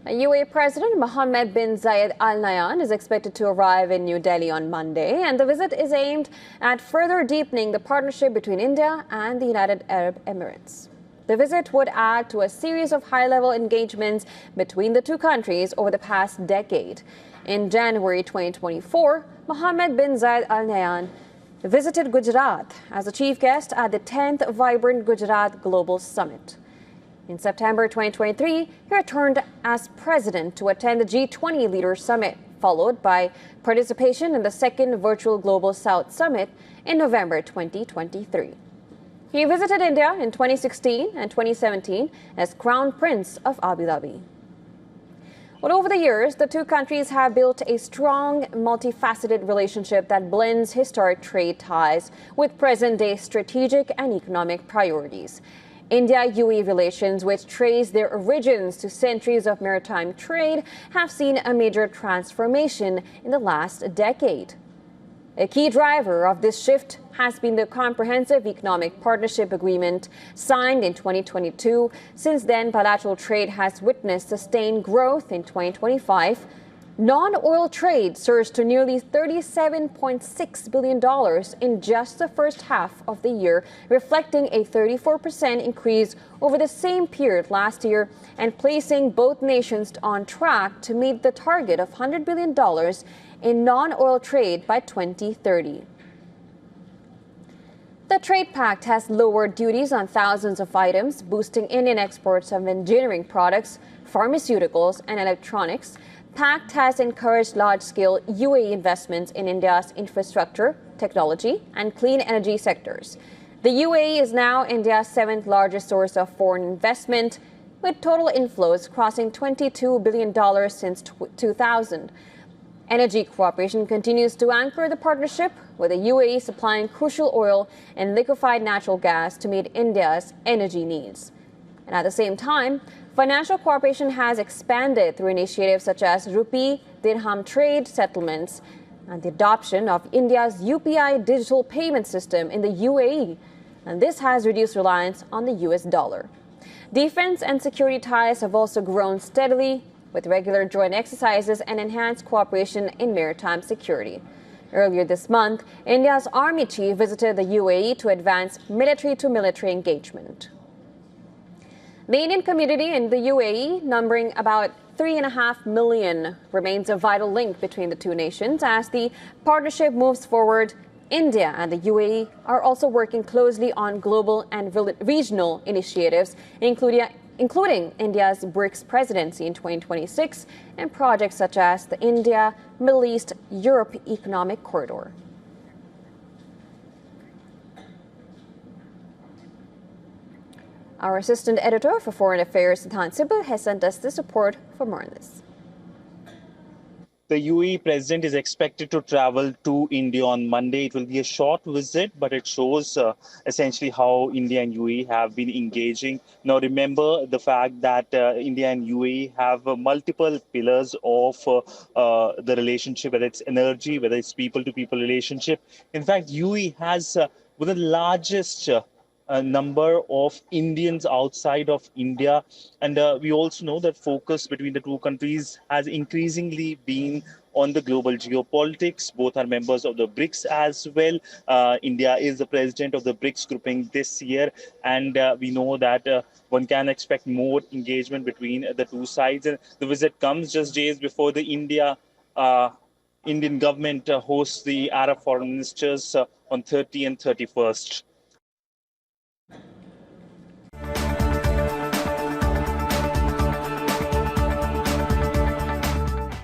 UAE President Mohamed bin Zayed Al Nahyan is expected to arrive in New Delhi on Monday, and the visit is aimed at further deepening the partnership between India and the United Arab Emirates. The visit would add to a series of high-level engagements between the two countries over the past decade. In January 2024, Mohamed bin Zayed Al Nahyan visited Gujarat as a chief guest at the 10th Vibrant Gujarat Global Summit. In September 2023, he returned as president to attend the G20 Leaders Summit, followed by participation in the second Virtual Global South Summit in November 2023. He visited India in 2016 and 2017 as Crown Prince of Abu Dhabi. Well, over the years, the two countries have built a strong, multifaceted relationship that blends historic trade ties with present-day strategic and economic priorities. India-UAE relations, which trace their origins to centuries of maritime trade, have seen a major transformation in the last decade. A key driver of this shift has been the Comprehensive Economic Partnership Agreement signed in 2022. Since then, bilateral trade has witnessed sustained growth. In 2025, non-oil trade surged to nearly $37.6 billion in just the first half of the year, reflecting a 34% increase over the same period last year and placing both nations on track to meet the target of $100 billion in non-oil trade by 2030. The trade pact has lowered duties on thousands of items, boosting Indian exports of engineering products, pharmaceuticals, and electronics. Pact has encouraged large-scale UAE investments in India's infrastructure, technology, and clean energy sectors. The UAE is now India's seventh largest source of foreign investment, with total inflows crossing $22 billion since 2000. Energy cooperation continues to anchor the partnership, with the UAE supplying crucial oil and liquefied natural gas to meet India's energy needs. And at the same time, financial cooperation has expanded through initiatives such as rupee dirham trade settlements and the adoption of India's UPI digital payment system in the UAE. And this has reduced reliance on the US dollar. Defense and security ties have also grown steadily, with regular joint exercises and enhanced cooperation in maritime security. Earlier this month, India's army chief visited the UAE to advance military-to-military engagement. The Indian community in the UAE, numbering about 3.5 million, remains a vital link between the two nations. As the partnership moves forward, India and the UAE are also working closely on global and regional initiatives, including India's BRICS presidency in 2026 and projects such as the India-Middle East-Europe Economic Corridor. Our assistant editor for Foreign Affairs, Sidhant Sibal, has sent us this report for more on this. The UAE president is expected to travel to India on Monday. It will be a short visit, but it shows essentially how India and UAE have been engaging. Now, remember the fact that India and UAE have multiple pillars of the relationship, whether it's energy, whether it's people-to-people relationship. In fact, UAE has one of the largest a number of Indians outside of India. And we also know that focus between the two countries has increasingly been on the global geopolitics. Both are members of the BRICS as well. India is the president of the BRICS grouping this year. And we know that one can expect more engagement between the two sides. And the visit comes just days before the Indian government hosts the Arab foreign ministers on 30 and 31st.